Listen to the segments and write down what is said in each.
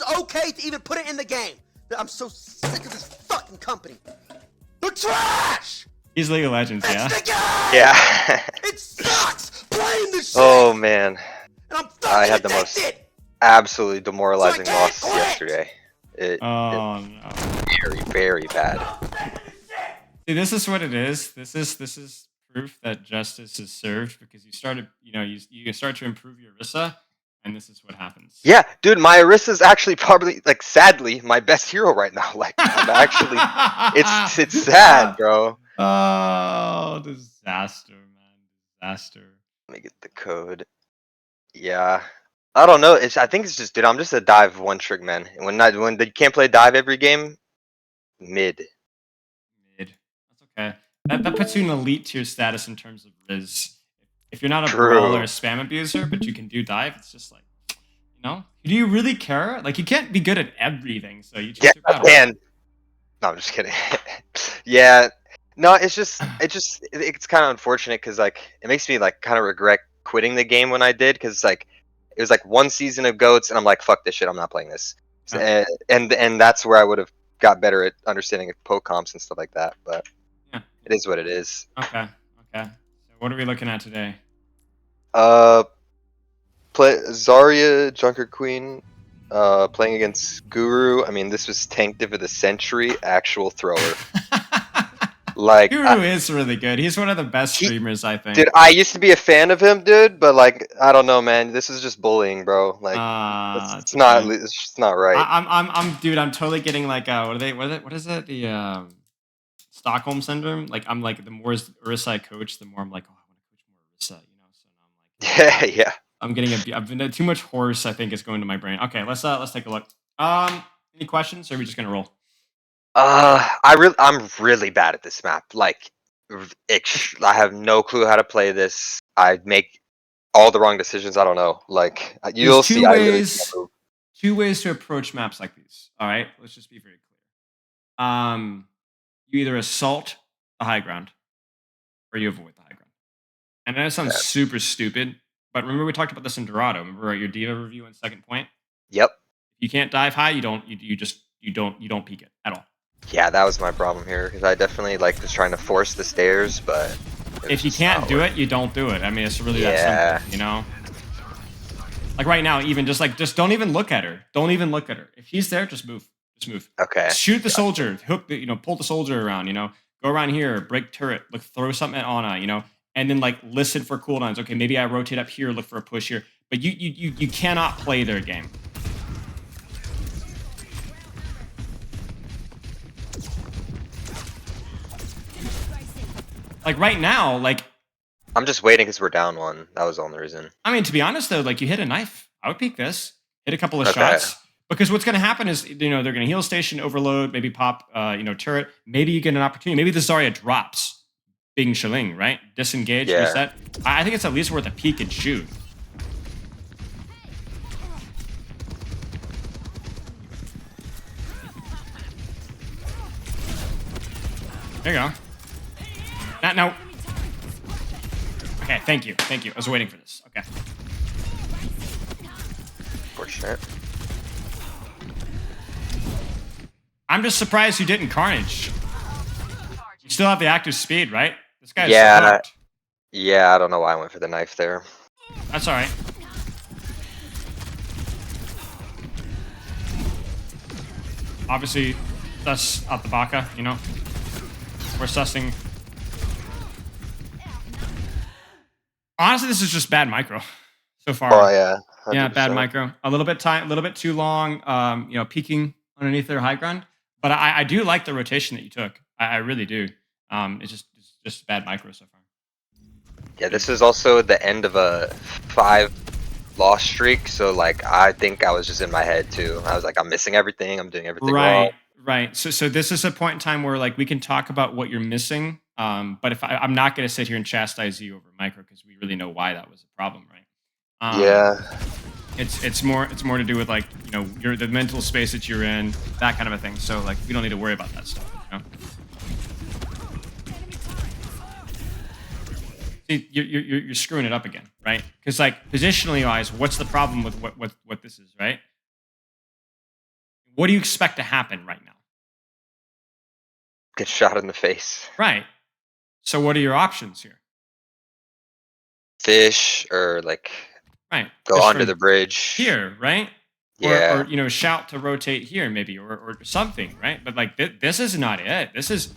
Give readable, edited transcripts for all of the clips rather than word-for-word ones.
was okay to even put it in the game. I'm so sick of this fucking company. They're trash! He's League of Legends, yeah? It's the game! Yeah. It sucks playing this shit! Oh man, And I'm I fucking had the most addicted! absolutely demoralizing So I can't loss quit! yesterday. It Oh no. very, very bad. See, this is what it is. This is proof that justice is served because you started, you start to improve your Orisa, and this is what happens. Yeah, dude, my Orisa's actually probably, like, sadly, my best hero right now. Like, I'm actually, it's sad, bro. Oh, disaster, man, disaster. Let me get the code. Yeah, I don't know. I think it's just, dude, I'm just a dive one trick man. And when you can't play dive every game, mid. That's okay. That puts you in elite tier status in terms of Riz. If you're not a True. brawl or a spam abuser, but you can do dive, it's just like, do you really care? Like, you can't be good at everything, so you Yeah, choose your I battle. can. No, I'm just kidding. Yeah, no, it's kind of unfortunate because like it makes me like kind of regret quitting the game when I did because like it was like one season of goats and I'm like, fuck this shit, I'm not playing this. So, Yeah. and that's where I would have got better at understanding poke comps and stuff like that. But Yeah. it is what it is. Okay. So what are we looking at today? Play Zarya, Junkerqueen, playing against Guru. I mean, this was Tank Div of the Century, actual thrower. Like, Guru is really good. He's one of the best streamers, I think. Dude, I used to be a fan of him, dude, but like, I don't know, man. This is just bullying, bro. Like, it's just not right. I'm totally getting like, what is it? The Stockholm syndrome. Like, I'm like, the more Orisa I coach, the more I'm like, oh, I want to coach more Orisa, So now I'm like, Yeah. I'm getting I've been too much horse. I think is going to my brain. Okay, let's take a look. Any questions? Or are we just gonna roll? I'm really bad at this map. Like, I have no clue how to play this. I make all the wrong decisions. I don't know. Like, you'll see. Two ways to approach maps like these. All right, let's just be very clear. You either assault the high ground, or you avoid the high ground. And that sounds super stupid, but remember we talked about this in Dorado. Remember your diva review and second point. Yep. If you can't dive high, you don't peek it at all. Yeah, that was my problem here because I definitely like was trying to force the stairs, but if you can't do it, you don't do it. I mean, it's really that simple, Like right now, even just don't even look at her. Don't even look at her. If he's there, just move. Just move. Okay. Shoot the soldier. Hook the, pull the soldier around. Go around here. Break turret. Look, throw something at Ana. And then like listen for cooldowns. Okay, maybe I rotate up here. Look for a push here. But you cannot play their game. Like right now, like I'm just waiting because we're down one. That was the only reason. I mean, to be honest though, like you hit a knife. I would peek this. Hit a couple of shots. Because what's going to happen is, they're going to heal station, overload, maybe pop, turret. Maybe you get an opportunity. Maybe the Zarya drops. Bing Shaling, right? Disengage, reset. I think it's at least worth a peek and shoot. There you go. Now. Okay, thank you. I was waiting for this. Okay. Fortunate. I'm just surprised you didn't Carnage. You still have the active speed, right? This guy's hooked. Yeah, I don't know why I went for the knife there. That's all right. Obviously, that's out the baka, We're sussing. Honestly, this is just bad micro so far. Oh yeah. 100%. Yeah, bad micro. A little bit too long. Peeking underneath their high ground. But I do like the rotation that you took. I really do. It's just bad micro so far. Yeah, this is also the end of a 5 loss streak. So like, I think I was just in my head too. I was like, I'm missing everything. I'm doing everything wrong. Right. So this is a point in time where like we can talk about what you're missing. But if I'm not going to sit here and chastise you over micro because we really know why that was a problem, right? Yeah. It's more to do with like the mental space that you're in, that kind of a thing. So like we don't need to worry about that stuff. See, you're screwing it up again, right? Because like positionally wise, what's the problem with what this is, right? What do you expect to happen right now? Get shot in the face. Right. So what are your options here? Fish or like Right. go Fish under from the bridge. here, right? Yeah. Or shout to rotate here maybe or something, right? But like this is not it. This is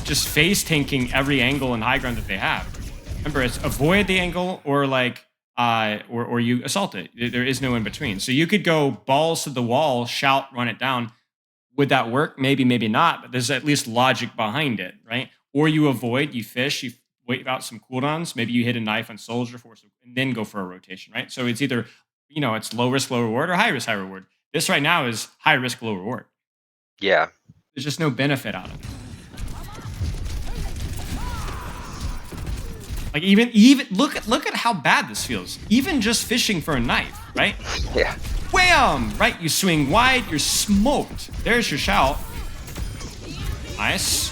just face tanking every angle and high ground that they have. Remember, it's avoid the angle or like or you assault it. There is no in between. So you could go balls to the wall, shout, run it down. Would that work? Maybe, maybe not, but there's at least logic behind it, right? Or you avoid, you fish, you wait out some cooldowns. Maybe you hit a knife on soldier force and then go for a rotation, right? So it's either, it's low risk, low reward or high risk, high reward. This right now is high risk, low reward. Yeah. There's just no benefit out of it. Like even look at how bad this feels. Even just fishing for a knife, right? Yeah. Wham! Right, you swing wide, you're smoked. There's your shout. Nice.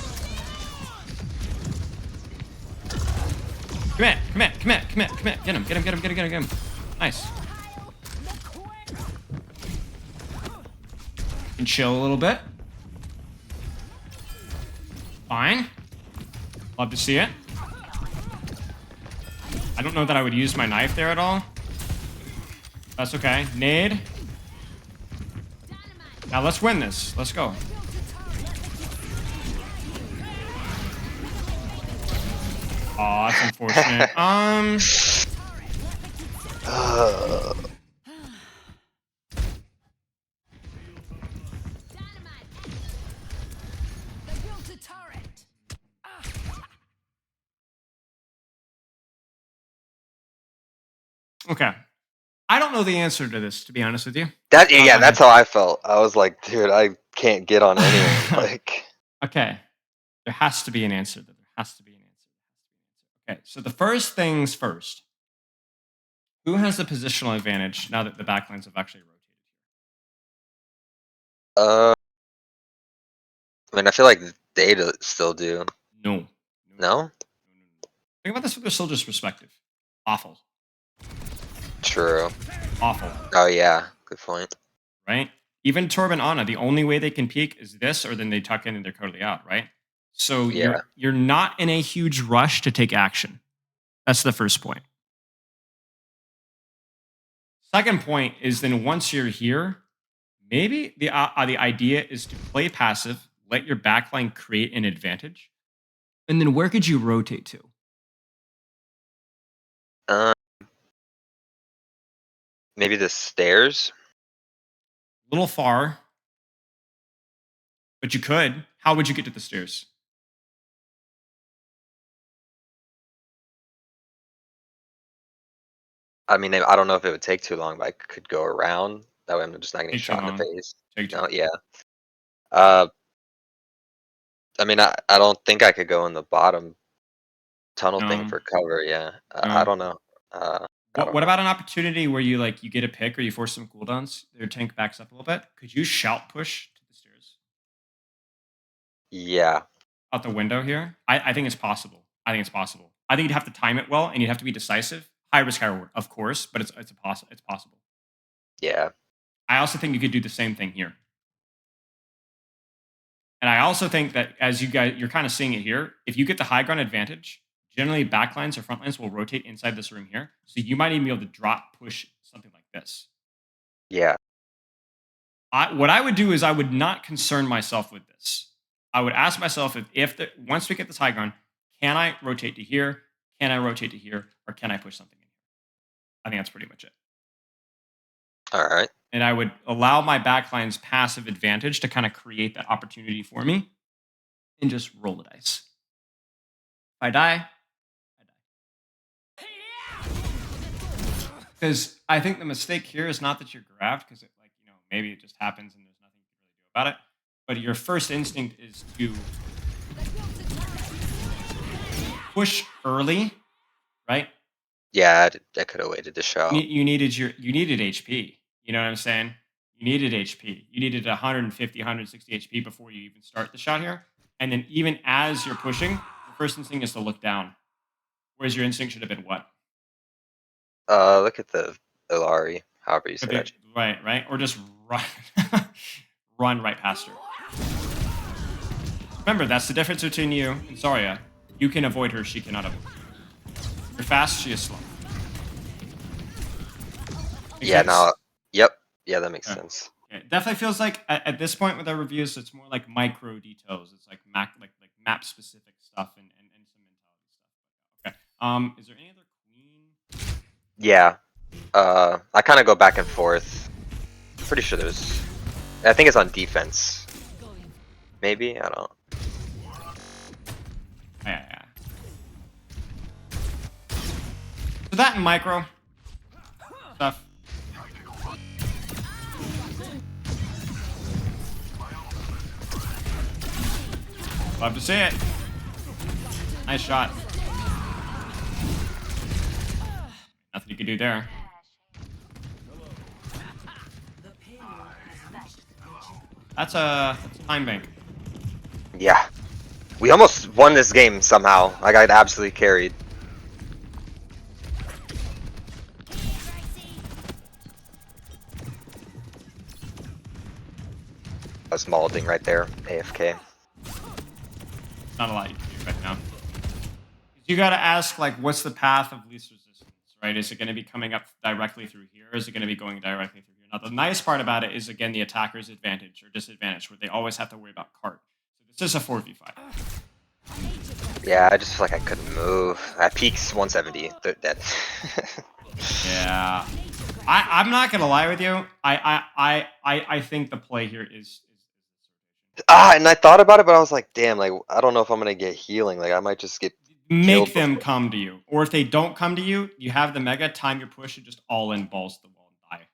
Come here. Get him. Nice. You can chill a little bit. Fine. Love to see it. I don't know that I would use my knife there at all. That's okay. Nade. Now let's win this. Let's go. Oh, that's unfortunate. Okay. I don't know the answer to this, to be honest with you. That's how I felt. I was like, dude, I can't get on anyone. Like, okay. There has to be an answer. Okay, so the first things first. Who has the positional advantage now that the backlines have actually rotated? I mean, I feel like they still do. No. No? Think about this from the soldier's perspective. Awful. True. Awful. Oh, yeah. Good point. Right? Even Torb and Ana, the only way they can peek is this, or then they tuck in and they're totally out, right? So Yeah. you're not in a huge rush to take action. That's the first point. Second point is then once you're here, maybe the idea is to play passive, let your backline create an advantage, and then where could you rotate to? Maybe the stairs. A little far, but you could. How would you get to the stairs? I mean, I don't know if it would take too long, but I could go around. That way I'm just not getting Take too shot in the long. face. Take too No, long. yeah. I mean, I don't think I could go in the bottom tunnel thing No. for cover. Yeah. No. I don't know. What about an opportunity where you get a pick or you force some cooldowns? Their tank backs up a little bit. Could you shout push to the stairs? Yeah. Out the window here? I think it's possible. I think you'd have to time it well and you'd have to be decisive. High risk, high reward, of course, but it's possible. Yeah. I also think you could do the same thing here. And I also think that as you're kind of seeing it here, if you get the high ground advantage, generally backlines or front lines will rotate inside this room here. So you might even be able to drop push something like this. Yeah. What I would do is I would not concern myself with this. I would ask myself once we get this high ground, can I rotate to here? Can I rotate to here? Or can I push something in here? I think that's pretty much it. All right. And I would allow my backline's passive advantage to kind of create that opportunity for me and just roll the dice. If I die, I die. Because I think the mistake here is not that you're grabbed, because maybe it just happens and there's nothing you can really do about it. But your first instinct is to push early, right? Yeah, I could have waited to show. You needed HP. You know what I'm saying? You needed HP. You needed 150, 160 HP before you even start the shot here. And then even as you're pushing, your first instinct is to look down. Whereas your instinct should have been what? Look at the Ilari, however you say that. Right. Or just run right past her. Remember, that's the difference between you and Zarya. You can avoid her, she cannot avoid you. You're fast, she is slow. Make Yeah, sense? no. Yep. Yeah, that makes Okay. sense. It definitely feels like at this point with our reviews, it's more like micro details. It's like map specific stuff and some mentality stuff. Okay. Is there any other queen? Yeah. I kind of go back and forth. Pretty sure there's. I think it's on defense. Maybe I don't. Yeah. So that and micro stuff. Love to see it. Nice shot. Nothing you can do there. That's a time bank. Yeah. We almost won this game somehow. I got absolutely carried. I was mauling right there, AFK. Not a lot you can do right now. You got to ask, like, what's the path of least resistance, right? Is it going to be coming up directly through here? Or is it going to be going directly through here? Now, the nice part about it is, again, the attacker's advantage or disadvantage, where they always have to worry about cart. So this is a 4v5. Yeah, I just feel like I couldn't move. At peaks 170. They're dead. Yeah. I'm not going to lie with you. I think the play here is And I thought about it, but I was like, damn, like I don't know if I'm gonna get healing. Like I might just get make killed them before. come to you. Or if they don't come to you, you have the mega, time your push, and just all in balls to the wall and die.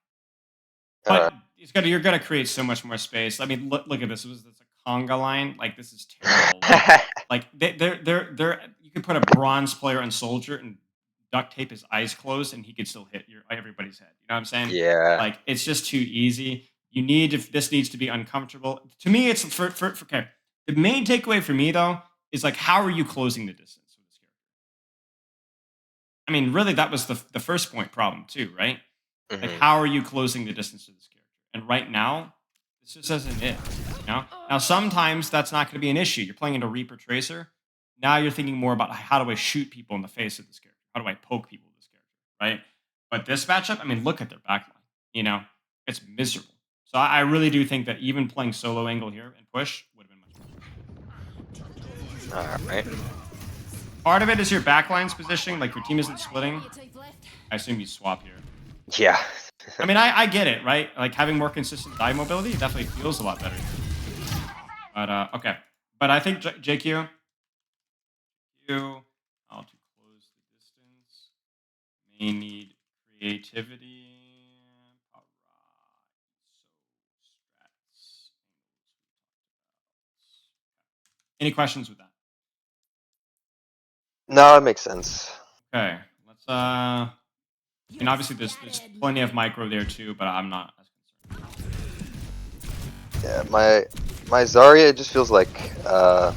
But you're gonna create so much more space. I mean, look at this. This a conga line. Like this is terrible. Like they're you could put a bronze player on soldier and duct tape his eyes closed and he could still hit everybody's head. You know what I'm saying? Yeah. Like it's just too easy. This needs to be uncomfortable. To me, it's for okay. The main takeaway for me though is like, how are you closing the distance with this character? I mean, really, that was the first point problem too, right? Mm-hmm. Like, how are you closing the distance to this character? And right now, this just isn't it. You know? Now, sometimes that's not going to be an issue. You're playing into Reaper Tracer. Now you're thinking more about how do I shoot people in the face of this character? How do I poke people with this character? Right? But this matchup, I mean, look at their backline. You know, it's miserable. So I really do think that even playing solo angle here and push would have been much better. All right. Part of it is your backline's positioning, like your team isn't splitting. I assume you swap here. Yeah. I mean, I get it, right? Like having more consistent die mobility definitely feels a lot better. But okay. But I think JQ, how to close the distance may need creativity. Any questions with that? No, it makes sense. Okay, let's I mean, obviously there's plenty of micro there too, but I'm not as concerned. Yeah, my Zarya, it just feels like I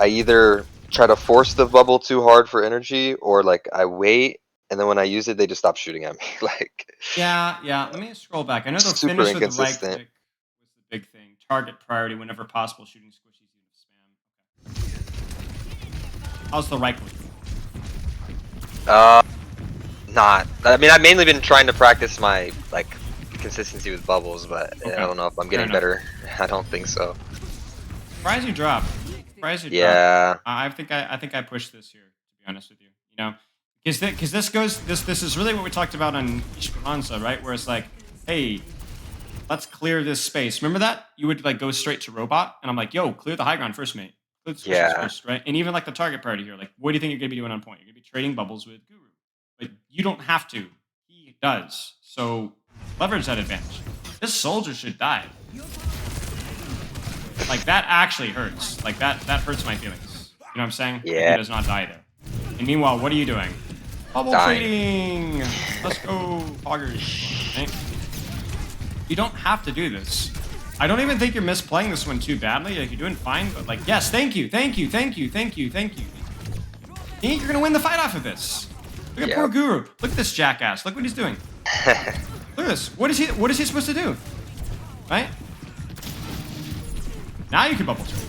either try to force the bubble too hard for energy, or like I wait, and then when I use it, they just stop shooting at me. Like Yeah. Let me scroll back. I know the super finish with the right inconsistent. click was the big thing. Target priority whenever possible. Shooting squishies even spam. How's the right click? Not. I mean, I've mainly been trying to practice my like consistency with bubbles, but Okay. I don't know if I'm getting better. I don't think so. Surprise you drop. Surprise you drop. Yeah. I think I pushed this here, to be honest with you. You know, because this is really what we talked about on Esperanza, right? Where it's like, hey, let's clear this space. Remember that? You would like go straight to robot, and I'm like, yo, clear the high ground first, mate. Clear the switches first, right? And even like the target priority here, like, what do you think you're gonna be doing on point? You're gonna be trading bubbles with Guru, but you don't have to. He does. So leverage that advantage. This soldier should die. Like that actually hurts. Like that hurts my feelings. You know what I'm saying? Yeah. He does not die there. And meanwhile, what are you doing? Bubble trading. Let's go, poggers. Right? You don't have to do this. I don't even think you're misplaying this one too badly. Like you're doing fine, but like, yes, thank you. You think you're gonna win the fight off of this? Look at poor Guru. Look at this jackass. Look what he's doing. Look at this. What is he supposed to do? Right? Now you can bubble trade.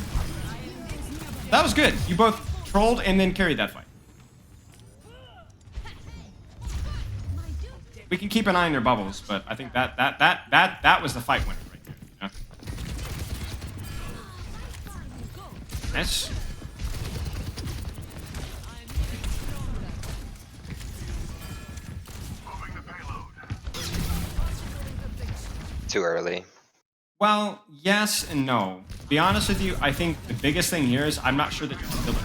That was good. You both trolled and then carried that fight. We can keep an eye on their bubbles, but I think that was the fight winner right there. You know? Nice. Too early. Well, yes and no. To be honest with you, I think the biggest thing here is I'm not sure that you're still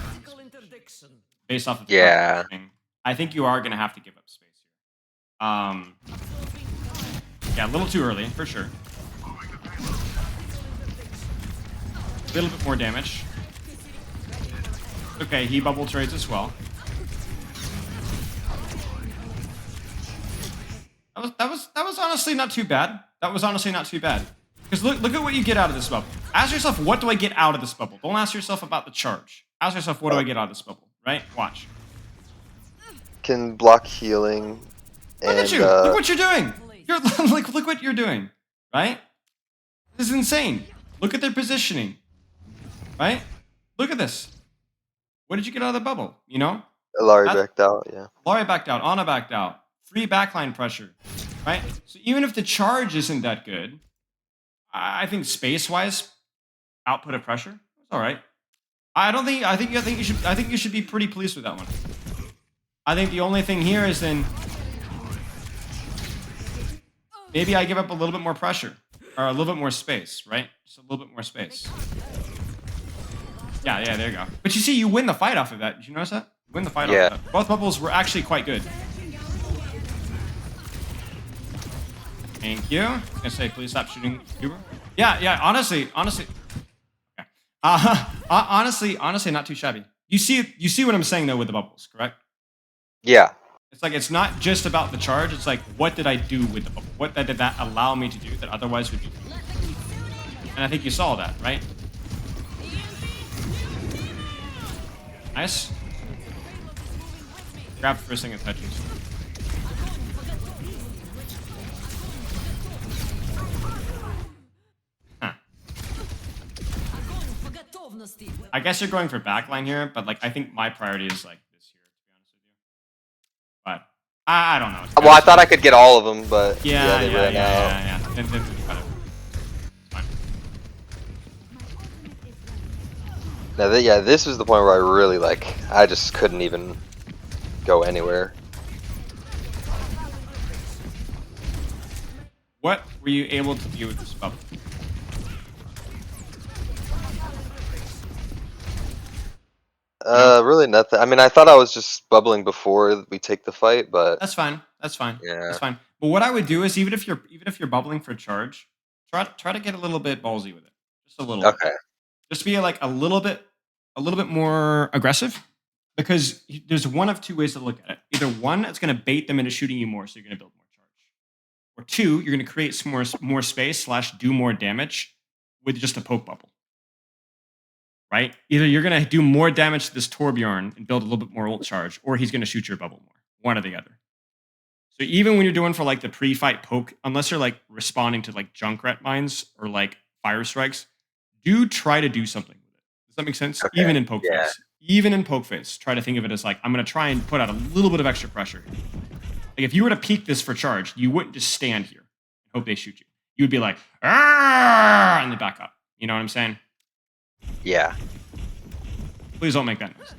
based off of Yeah. I think you are going to have to give up space here. Yeah, a little too early for sure. A little bit more damage. Okay, he bubble trades as well. That was honestly not too bad. That was honestly not too bad. Because look at what you get out of this bubble. Ask yourself, what do I get out of this bubble? Don't ask yourself about the charge. Ask yourself, what do I get out of this bubble? Right? Watch. Can block healing. Look at you. Look what you're doing. Look what you're doing. Right? This is insane. Look at their positioning. Right? Look at this. What did you get out of the bubble? You know? Ilari backed out, yeah. Ilari backed out. Ana backed out. Free backline pressure. Right? So even if the charge isn't that good, I think space-wise, output of pressure, it's all right. I think you should be pretty pleased with that one. I think the only thing here is then maybe I give up a little bit more pressure or a little bit more space, right? Just a little bit more space. Yeah, there you go. But you see, you win the fight off of that. Did you notice that? You win the fight off of that. Both bubbles were actually quite good. Thank you. I was gonna say, please stop shooting Uber. Yeah. Honestly. Okay. Honestly, not too shabby. You see what I'm saying though with the bubbles, correct? Yeah. It's like it's not just about the charge. It's like, what did I do with the bubble? What did that allow me to do that otherwise would be? And I think you saw that, right? Nice. Grab the first thing it touches. I guess you're going for backline here, but like I think my priority is like this here, to be honest with you. But I don't know. Well, I thought I could get all of them, but yeah. Then Now, this was the point where I really I just couldn't even go anywhere. What were you able to do with this bubble? Really nothing. I mean, I thought I was just bubbling before we take the fight, but That's fine. Yeah. That's fine. But what I would do is even if you're bubbling for charge, try to get a little bit ballsy with it. Just a little bit. okay. Just be like a little bit more aggressive, because there's one of two ways to look at it. Either one, it's going to bait them into shooting you more, so you're going to build more charge, or two, you're going to create some more space / do more damage with just a poke bubble. Right? Either you're going to do more damage to this Torbjorn and build a little bit more ult charge, or he's going to shoot your bubble more. One or the other. So even when you're doing for like the pre-fight poke, unless you're like responding to like Junkrat mines or like fire strikes, do try to do something with it. Does that make sense? Okay. Even in poke phase. Even in poke phase, try to think of it as like, I'm going to try and put out a little bit of extra pressure. Like if you were to peek this for charge, you wouldn't just stand here and hope they shoot you. You would be like, "Arr!" and then back up. You know what I'm saying? Yeah. Please don't make that noise.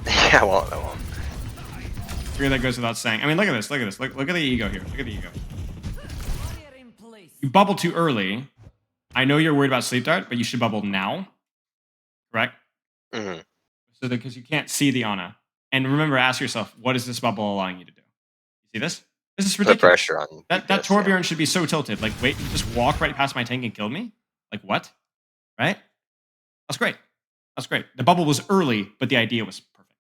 Yeah, I won't. Sure, that goes without saying. I mean, look at this. Look at the ego here. Look at the ego. You bubble too early. I know you're worried about sleep dart, but you should bubble now. Correct? Mm-hmm. So because you can't see the Ana. And remember, ask yourself, what is this bubble allowing you to do? You see this? This is ridiculous. Put pressure on That Torbjorn should be so tilted. Like, wait, you just walk right past my tank and killed me? Like, what? Right? That's great. That's great. The bubble was early, but the idea was perfect.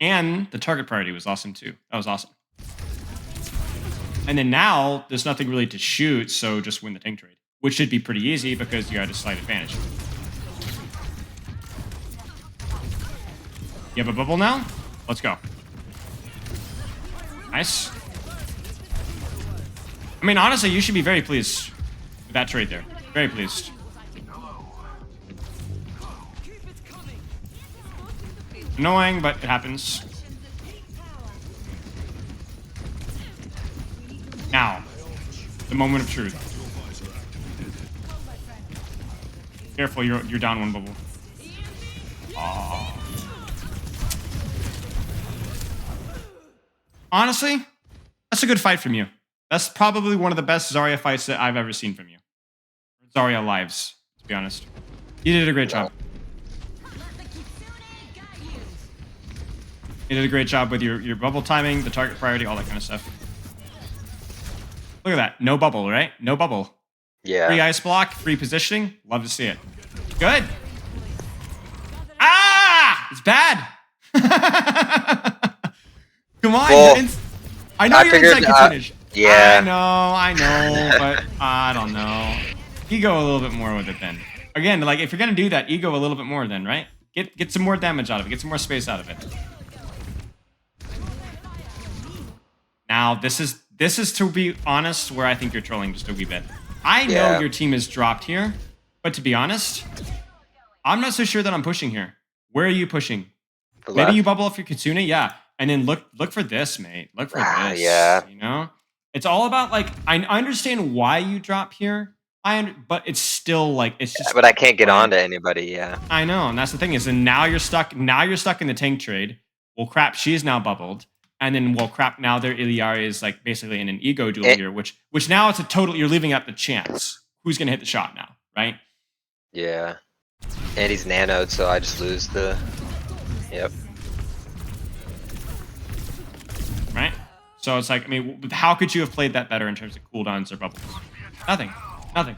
And the target priority was awesome too. That was awesome. And then now, there's nothing really to shoot, so just win the tank trade. Which should be pretty easy because you had a slight advantage. You have a bubble now? Let's go. Nice. I mean, honestly, you should be very pleased with that trade there. Very pleased. Annoying, but it happens. Now, the moment of truth. Careful, you're down one bubble. Aww. Honestly, that's a good fight from you. That's probably one of the best Zarya fights that I've ever seen from you. Zarya lives, to be honest. You did a great job. You did a great job with your bubble timing, the target priority, all that kind of stuff. Look at that. No bubble, right? No bubble. Yeah. Free ice block, free positioning. Love to see it. Good. Ah! It's bad. Come on. Well, I know you're figured, inside finish. yeah. I know, but I don't know. Ego a little bit more with it then. Again, like if you're gonna do that, ego a little bit more then, right? Get some more damage out of it. Get some more space out of it. Now, this is to be honest, where I think you're trolling just a wee bit. I know your team is dropped here, but to be honest, I'm not so sure that I'm pushing here. Where are you pushing? Maybe you bubble off your Kitsune, yeah. And then look for this, mate. Look for this. Yeah. You know? It's all about like I understand why you drop here. But it's still like it's just. Yeah, but I can't get on to anybody. Yeah. I know, and that's the thing is, and now you're stuck. Now you're stuck in the tank trade. Well, crap, she's now bubbled, and then well, crap, now their Iliari is like basically in an ego duel here, which now it's a total. You're leaving up the chance. Who's gonna hit the shot now, right? Yeah. And he's nanoed, so I just lose the. Yep. Right. So it's like, I mean, how could you have played that better in terms of cooldowns or bubbles? Nothing. Nothing.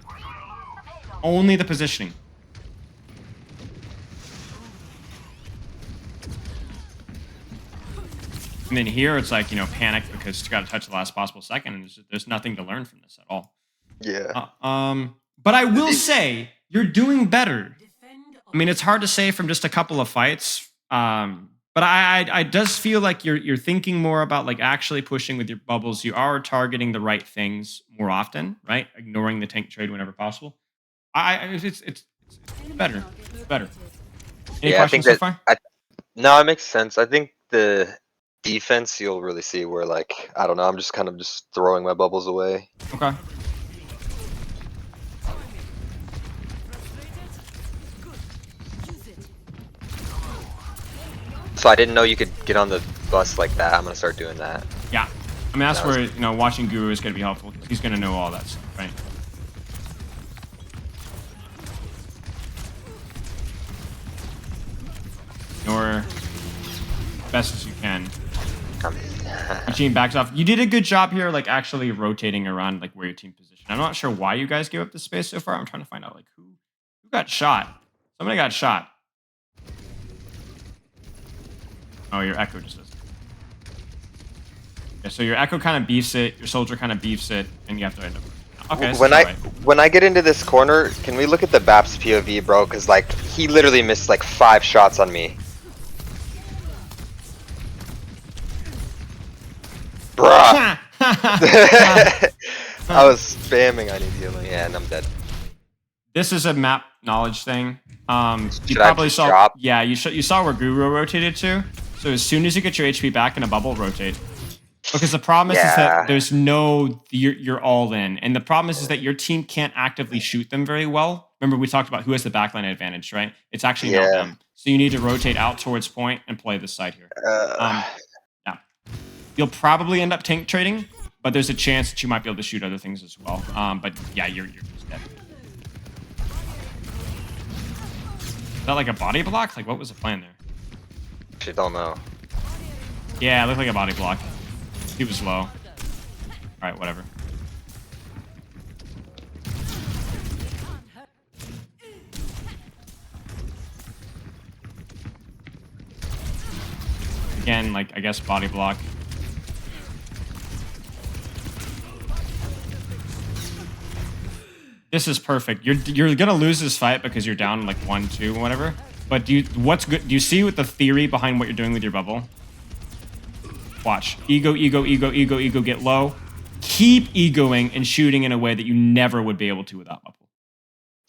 Only the positioning. And then here it's like, you know, panic because you got to touch the last possible second, and there's nothing to learn from this at all. Yeah. But I will say you're doing better. I mean, it's hard to say from just a couple of fights. But I does feel like you're thinking more about like actually pushing with your bubbles. You are targeting the right things more often, right? Ignoring the tank trade whenever possible. It's better. It's better. Any questions so far? No, it makes sense. I think the defense you'll really see where like I don't know. I'm just kind of just throwing my bubbles away. Okay. So I didn't know you could get on the bus like that. I'm gonna start doing that. Yeah. I mean, that's where, you know, watching Guru is going to be helpful. He's going to know all that stuff, right? Or best as you can. Your team backs off. You did a good job here, like actually rotating around like where your team position. I'm not sure why you guys gave up the space so far. I'm trying to find out like who got shot. Somebody got shot. Oh, your Echo just does. Yeah, so your Echo kind of beefs it, your Soldier kind of beefs it, and you have to end up. Okay. When I get into this corner, can we look at the Baps POV, bro? Because like he literally missed like 5 shots on me. Bruh. I was spamming on healing, yeah, and I'm dead. This is a map knowledge thing. You probably saw. Drop? Yeah, you saw where Guru rotated to. So as soon as you get your HP back in a bubble, rotate. Because the problem is that there's no you're all in, and the problem is that your team can't actively shoot them very well. Remember we talked about who has the backline advantage, right? It's actually not them. So you need to rotate out towards point and play this side here. Yeah, you'll probably end up tank trading, but there's a chance that you might be able to shoot other things as well. But yeah, you're just dead. Is that like a body block? Like what was the plan there? I don't know. Yeah, it looked like a body block. He was low. Alright, whatever. Again, like, I guess body block. This is perfect. You're gonna lose this fight because you're down like 1-2 whatever. But what's good? Do you see what the theory behind what you're doing with your bubble? Watch. Ego, ego, ego, ego, ego, get low. keep egoing and shooting in a way that you never would be able to without bubble.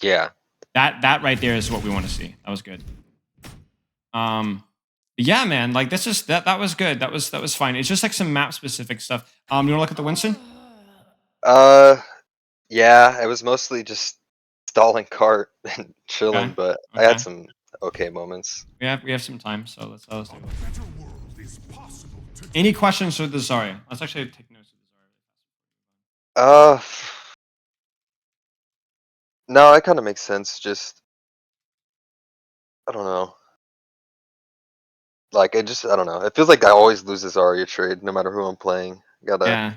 Yeah. That right there is what we want to see. That was good. Yeah, man. Like this is that was good. That was fine. It's just like some map specific stuff. You want to look at the Winston? Yeah. It was mostly just stalling cart and chilling, Okay. but I had some okay moments. We have some time, so let's do it. Any questions for the Zarya? Let's actually take notes of the Zarya. No, it kind of makes sense. Just I don't know. Like I don't know. It feels like I always lose this Zarya trade, no matter who I'm playing. Gotta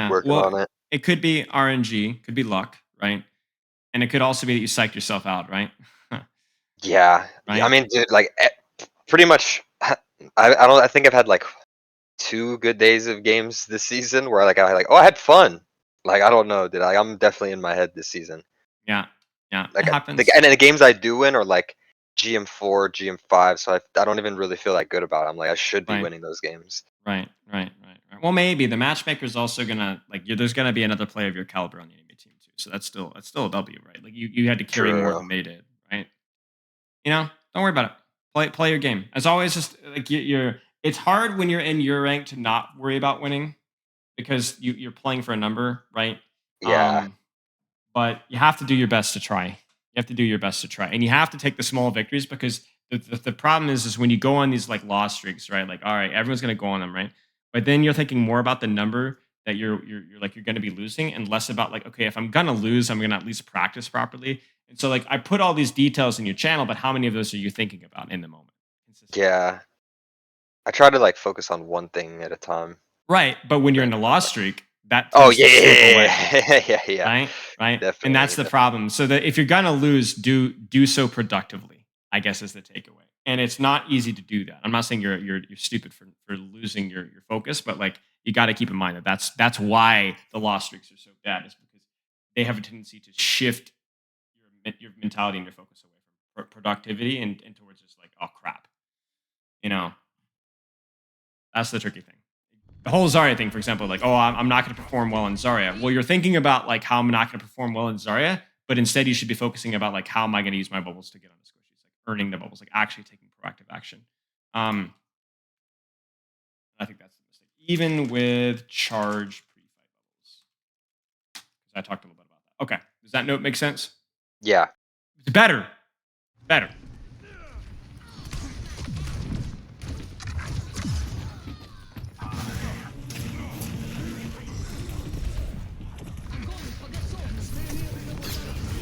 working on it. It could be RNG, could be luck, right? And it could also be that you psyched yourself out, right? Yeah. Right? I mean, dude, like pretty much. I think I've had like 2 good days of games this season where like I had fun. Like I don't know, dude. I'm definitely in my head this season. Yeah. Like It happens. and then the games I do win are like GM4, GM5, so I don't even really feel that good about it. I'm like I should be winning those games. Right. Well, maybe the matchmaker's also gonna like there's gonna be another player of your caliber on the enemy team too. So that's still a W, right? Like you had to carry more than they did, right? You know, don't worry about it. Play your game. As always, just like it's hard when you're in your rank to not worry about winning because you're playing for a number, right? Yeah. But you have to do your best to try. You have to do your best to try, and you have to take the small victories because the problem is when you go on these like loss streaks, right? Like, all right, everyone's gonna go on them, right? But then you're thinking more about the number that you're gonna be losing, and less about like, okay, if I'm gonna lose, I'm gonna at least practice properly. And so, like, I put all these details in your channel, but how many of those are you thinking about in the moment? Yeah. I try to like focus on one thing at a time. Right, but when you're in a loss streak, that yeah. Right. Definitely, and that's the problem. So that if you're gonna lose, do so productively, I guess is the takeaway. And it's not easy to do that. I'm not saying you're stupid for losing your focus, but like you got to keep in mind that that's why the loss streaks are so bad, is because they have a tendency to shift your mentality and your focus away from productivity and towards just like, oh crap, you know. That's the tricky thing. The whole Zarya thing, for example, like, oh, I'm not going to perform well in Zarya. Well, you're thinking about like how I'm not going to perform well in Zarya, but instead you should be focusing about like how am I going to use my bubbles to get on the squishies, like earning the bubbles, like actually taking proactive action. I think that's the mistake, even with charge pre-fight bubbles. Because I talked a little bit about that. Okay, does that note make sense? Yeah. It's better.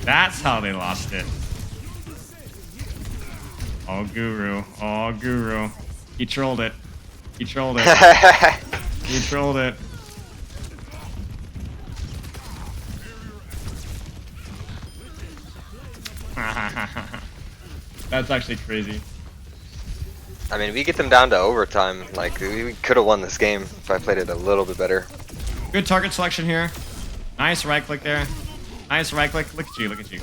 That's how they lost it. Oh, Guru. He trolled it. He trolled it. That's actually crazy. I mean, we get them down to overtime. Like, we could have won this game if I played it a little bit better. Good target selection here. Nice right click there. Nice right click. Look at you.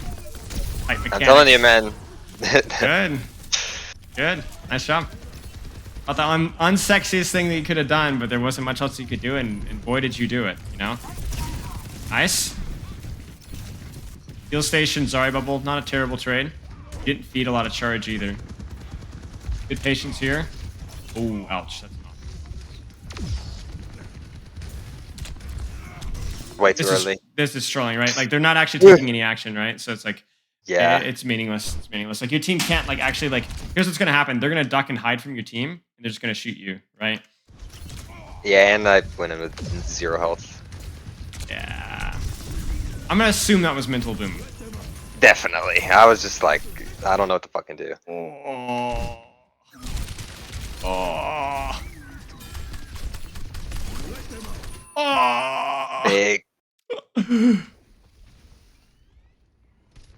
I'm telling you, man. Good. Nice job. Not the unsexiest thing that you could have done, but there wasn't much else you could do, and boy, did you do it, you know? Nice. Heal station, Zarya bubble. Not a terrible trade. Didn't feed a lot of charge either. Good patience here. Oh, ouch. That's not. Way too early. This is trolling, right? Like, they're not actually taking any action, right? So it's like, yeah, it's meaningless. Like, your team can't, like, actually, like, here's what's going to happen. They're going to duck and hide from your team, and they're just going to shoot you, right? Yeah, and I went in with 0 health. Yeah. I'm going to assume that was mental boom. Definitely. I was just like, I don't know what to fucking do. Big.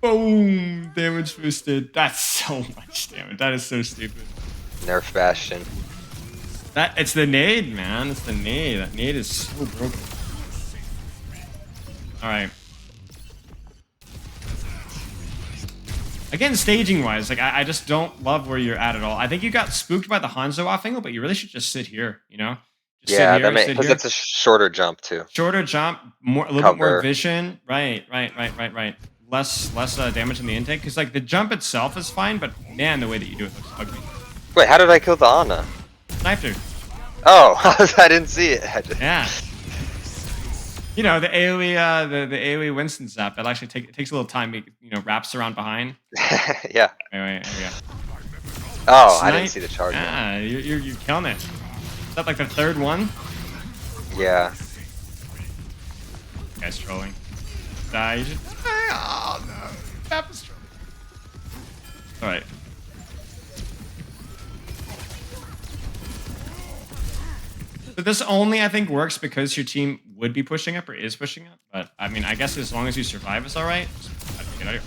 Boom! Damage boosted. That's so much damage. That is so stupid. Nerf Bastion. It's the nade, man. It's the nade. That nade is so broken. Alright. Again, staging-wise, like I just don't love where you're at all. I think you got spooked by the Hanzo off angle, but you really should just sit here, you know? Just Yeah, sit here, sit because here. it's a shorter jump too. Shorter jump, a little bit more Cover. vision. Right. Less damage in the intake, because like the jump itself is fine, but man, the way that you do it looks ugly. Wait, how did I kill the Ana? Sniped her. Oh, I didn't see it. Yeah. You know, the AoE, the AoE Winston zap, that actually takes a little time. It, wraps around behind. Yeah. Wait, here we go. Oh, I Snipe. didn't see the charge. Yeah, you're killing it. Is that like the third one? Yeah. Guy's trolling. You should. Oh no. Map is trolling. Alright. So this only, I think, works because your team would be pushing up or is pushing up. But, I mean, I guess as long as you survive, it's alright.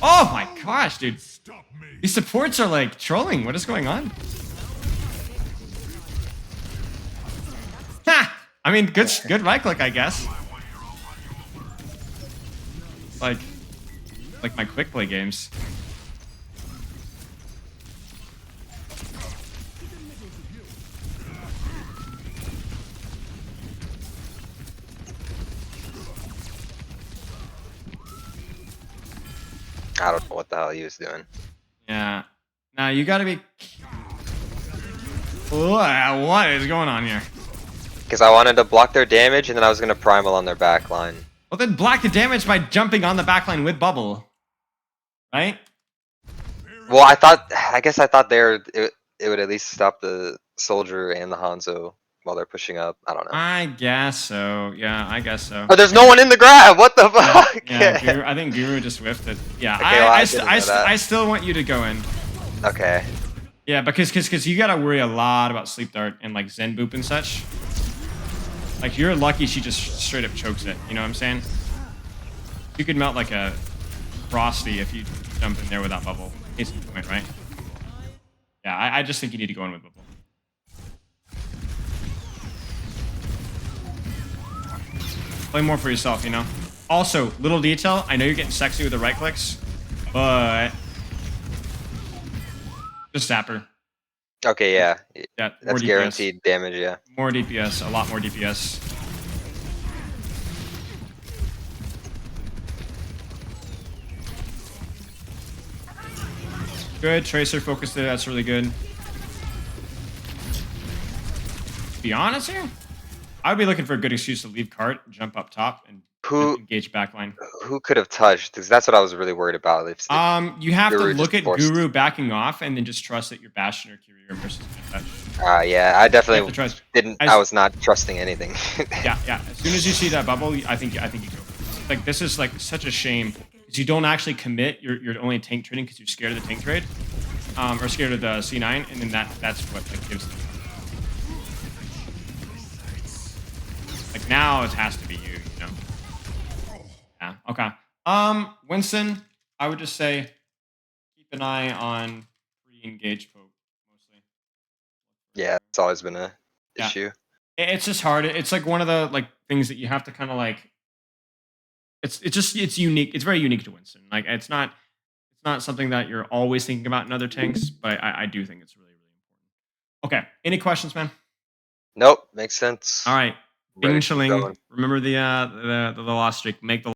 Oh my gosh, dude. These supports are, like, trolling. What is going on? Ha! I mean, good right click, I guess. Like my quick play games. I don't know what the hell he was doing. Yeah. Now you gotta be. What is going on here? Because I wanted to block their damage, and then I was gonna primal on their back line. Well, then block the damage by jumping on the backline with bubble, right? Well, I guess I thought it would at least stop the soldier and the Hanzo while they're pushing up. I don't know. I guess so. Yeah, I guess so. Oh, there's no one in the grab. What the fuck? Yeah, Guru, I think Guru just whiffed it. Yeah, Okay, well, I didn't know that. I still want you to go in. Okay. Yeah, because you gotta worry a lot about sleep dart and like Zen boop and such. Like you're lucky she just straight up chokes it. You know what I'm saying? You could melt like a frosty if you jump in there without bubble. Case in point, right? Yeah, I just think you need to go in with bubble. Play more for yourself, you know? Also, little detail, I know you're getting sexy with the right clicks, but just zap her. Okay, yeah. Yeah, That's guaranteed damage, yeah. More DPS, a lot more DPS. Good, Tracer focused there, that's really good. To be honest here, I would be looking for a good excuse to leave cart, jump up top, and engage backline. Who could have touched? Because that's what I was really worried about. If You have to Guru look just at forced- Guru backing off and then just trust that your Bastion or Kyrie or Mercy's gonna touch. yeah, I definitely trust. didn't. I was not trusting anything. Yeah. As soon as you see that bubble, I think you go. Like this is like such a shame because you don't actually commit. You're only tank trading because you're scared of the tank trade, or scared of the C9, and then that's what like gives. Like now it has to be you know. Yeah. Okay. Winston, I would just say keep an eye on pre-engage poke mostly. Yeah, it's always been a Yeah. issue. It's just hard. It's like one of the like things that you have to kind of like. It's unique. It's very unique to Winston. Like it's not something that you're always thinking about in other tanks, but I do think it's really important. Okay. Any questions, man? Nope, makes sense. All right. Ready Bing to keep Chilling. going. Remember the lost streak. Make the